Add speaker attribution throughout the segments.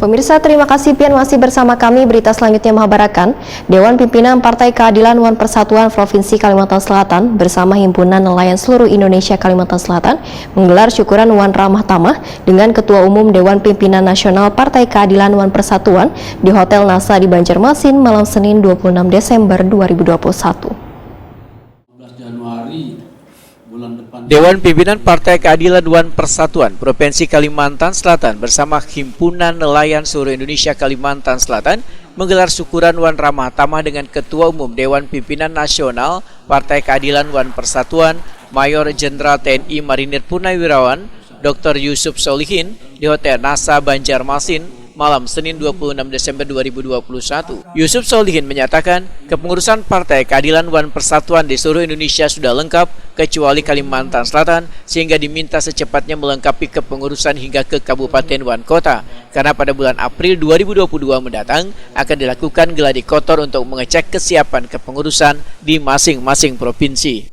Speaker 1: Pemirsa, terima kasih Pian masih bersama kami. Berita selanjutnya mengabarkan, Dewan Pimpinan Partai Keadilan Wan Persatuan Provinsi Kalimantan Selatan bersama Himpunan Nelayan Seluruh Indonesia Kalimantan Selatan menggelar syukuran Wan Ramah Tamah dengan Ketua Umum Dewan Pimpinan Nasional Partai Keadilan Wan Persatuan di Hotel NASA di Banjarmasin malam Senin 26 Desember 2021.
Speaker 2: Dewan Pimpinan Partai Keadilan Wan Persatuan Provinsi Kalimantan Selatan bersama Himpunan Nelayan Seluruh Indonesia Kalimantan Selatan menggelar syukuran Wan Ramah Tamah dengan Ketua Umum Dewan Pimpinan Nasional Partai Keadilan Wan Persatuan Mayor Jenderal TNI Marinir Purnawirawan Dr. Yusuf Solihin di Hotel NASA Banjarmasin malam Senin 26 Desember 2021. Yusuf Solihin menyatakan kepengurusan Partai Keadilan Wan Persatuan di seluruh Indonesia sudah lengkap kecuali Kalimantan Selatan sehingga diminta secepatnya melengkapi kepengurusan hingga ke Kabupaten Wan Kota karena pada bulan April 2022 mendatang akan dilakukan geladi kotor untuk mengecek kesiapan kepengurusan di masing-masing provinsi.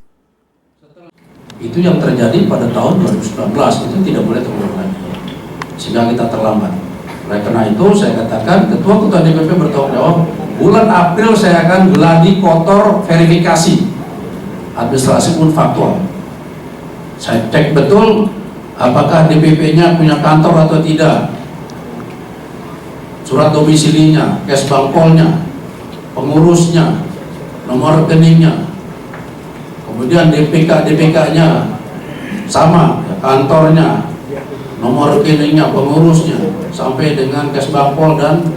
Speaker 3: Itu yang terjadi pada tahun 2019, itu tidak boleh terulang lagi sehingga kita terlambat. Oleh karena itu saya katakan Ketua-Ketua DPP bertanggung jawab, bulan April saya akan geladi kotor verifikasi administrasi pun faktual. Saya cek betul apakah DPP-nya punya kantor atau tidak, surat domisilinya, cash bangkolnya, pengurusnya, nomor rekeningnya, kemudian DPK-nya sama, kantornya, nomor rekeningnya, pengurusnya, sampai dengan cash bangkol dan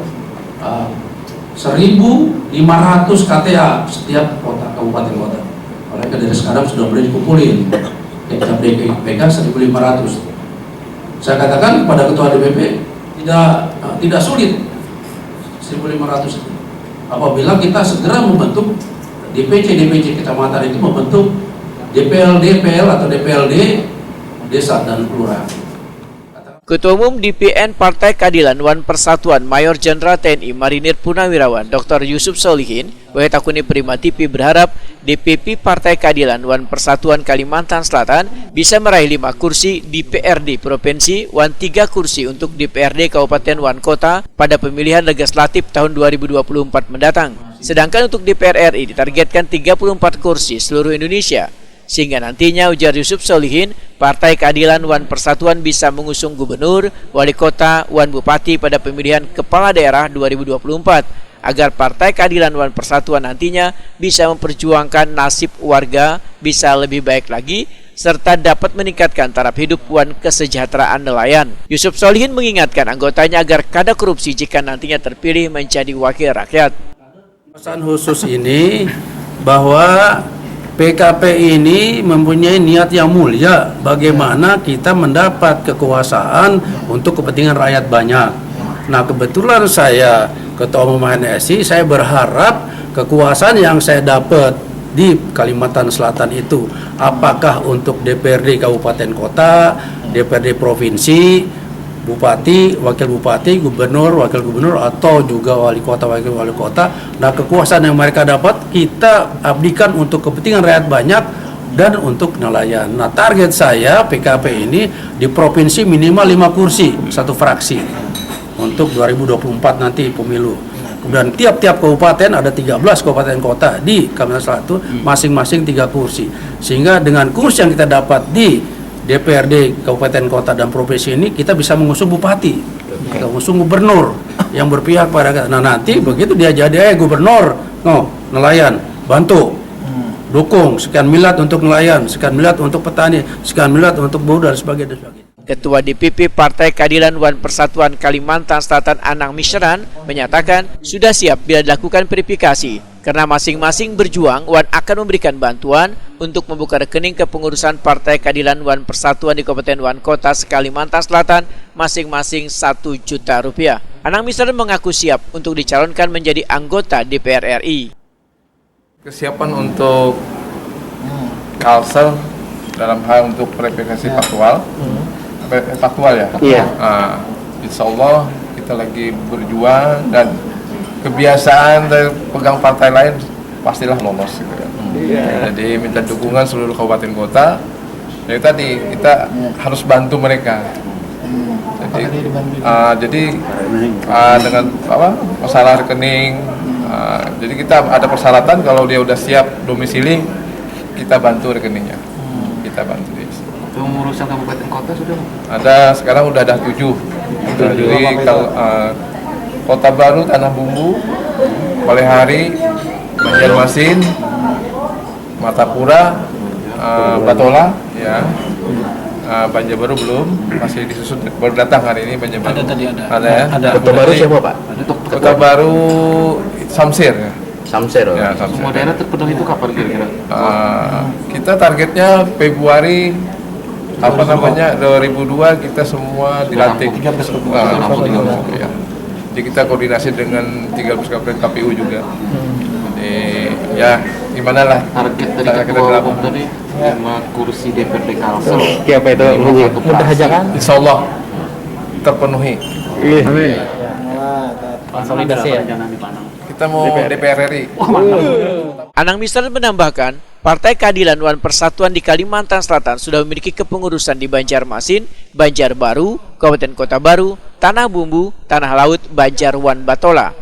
Speaker 3: 1.500 KTA setiap kota, kabupaten kota. Mereka dari sekarang sudah boleh dikumpulin. Kita DPK 1.500. Saya katakan kepada Ketua DPP tidak sulit 1.500 itu. Apabila kita segera membentuk DPC kecamatan itu membentuk DPLD PL atau DPLD desa dan kelurahan.
Speaker 2: Ketua Umum DPN Partai Keadilan Wan Persatuan Mayor Jenderal TNI Marinir Purnawirawan Dr. Yusuf Solihin Wetakuni Prima TV berharap DPP Partai Keadilan Wan Persatuan Kalimantan Selatan bisa meraih 5 kursi DPRD Provinsi Wan 3 kursi untuk DPRD Kabupaten Wan Kota pada pemilihan legislatif tahun 2024 mendatang. Sedangkan untuk DPR RI ditargetkan 34 kursi seluruh Indonesia. Sehingga nantinya, ujar Yusuf Solihin, Partai Keadilan Wan Persatuan bisa mengusung gubernur, wali kota, wan bupati pada pemilihan kepala daerah 2024 agar Partai Keadilan Wan Persatuan nantinya bisa memperjuangkan nasib warga bisa lebih baik lagi serta dapat meningkatkan taraf hidup wan kesejahteraan nelayan. Yusuf Solihin mengingatkan anggotanya agar kada korupsi jika nantinya terpilih menjadi wakil rakyat.
Speaker 3: Pesan khusus ini bahwa PKP ini mempunyai niat yang mulia bagaimana kita mendapat kekuasaan untuk kepentingan rakyat banyak. Nah, kebetulan saya Ketua Umum HNSI, saya berharap kekuasaan yang saya dapat di Kalimantan Selatan itu apakah untuk DPRD Kabupaten Kota, DPRD Provinsi, Bupati, Wakil Bupati, Gubernur, Wakil Gubernur, atau juga Wali Kota, Wakil Wali Kota. Nah, kekuasaan yang mereka dapat kita abdikan untuk kepentingan rakyat banyak dan untuk nelayan. Nah, target saya PKP ini di provinsi minimal 5 kursi, satu fraksi untuk 2024 nanti pemilu. Kemudian tiap-tiap kabupaten ada 13 kabupaten kota di Kalimantan Selatan masing-masing 3 kursi. Sehingga dengan kursi yang kita dapat di DPRD Kabupaten Kota dan Provinsi ini kita bisa mengusung bupati, kita mengusung gubernur yang berpihak pada. Nah, nanti begitu dia jadi gubernur, nelayan bantu, dukung sekian miliar untuk nelayan, sekian miliar untuk petani, sekian miliar untuk buruh dan sebagainya.
Speaker 2: Ketua DPP Partai Keadilan Wan Persatuan Kalimantan Selatan Anang Misran menyatakan sudah siap bila dilakukan verifikasi karena masing-masing berjuang Wan akan memberikan bantuan untuk membuka rekening kepengurusan Partai Keadilan Wan Persatuan di Kabupaten Wan Kota Kalimantan Selatan masing-masing Rp1 juta. Anang Misran mengaku siap untuk dicalonkan menjadi anggota DPR RI.
Speaker 4: Kesiapan untuk Kalsel dalam hal untuk verifikasi faktual ya.
Speaker 2: Iya.
Speaker 4: Insya Allah kita lagi berjuang dan kebiasaan dari pegang partai lain pastilah lolos gitu kan. Jadi minta dukungan seluruh kabupaten kota. Dari tadi kita harus bantu mereka Jadi dengan masalah rekening, jadi kita ada persyaratan kalau dia udah siap domisili, kita bantu rekeningnya, kita bantu dia.
Speaker 5: Pengurusan kabupaten kota sudah?
Speaker 4: Ada, sekarang udah ada 7. Jadi kalau Kota Baru, Tanah Bumbu, Palehari, Banjarmasin, Martapura, Batola, ya. Banjarbaru belum, masih disusun, baru datang hari ini Banjarbaru.
Speaker 3: Ada tadi ada.
Speaker 4: Ada ya.
Speaker 6: Ada. Kota Baru siapa Pak?
Speaker 4: Kota Baru Samsir. Ya.
Speaker 6: Samsir.
Speaker 4: Ya, Samsir.
Speaker 5: Semua daerah terpenuhi itu kapan kira-kira?
Speaker 4: Kita targetnya Februari 2002 kita semua dilantik. Ya. Jadi kita koordinasi dengan 13 KPU juga. Jadi ya gimana lah.
Speaker 5: Target dari ketua umum tadi 5 kursi DPRD Kalsel.
Speaker 6: Siapa itu? Mudah aja kan?
Speaker 4: Insya Allah terpenuhi.
Speaker 5: Konsolidasi ya.
Speaker 4: Kita mau DPR RI.
Speaker 2: Anang Mister menambahkan, Partai Keadilan Wan Persatuan di Kalimantan Selatan sudah memiliki kepengurusan di Banjarmasin, Banjarbaru, Kabupaten Kota Baru, Tanah Bumbu, Tanah Laut, Banjar Wan Batola.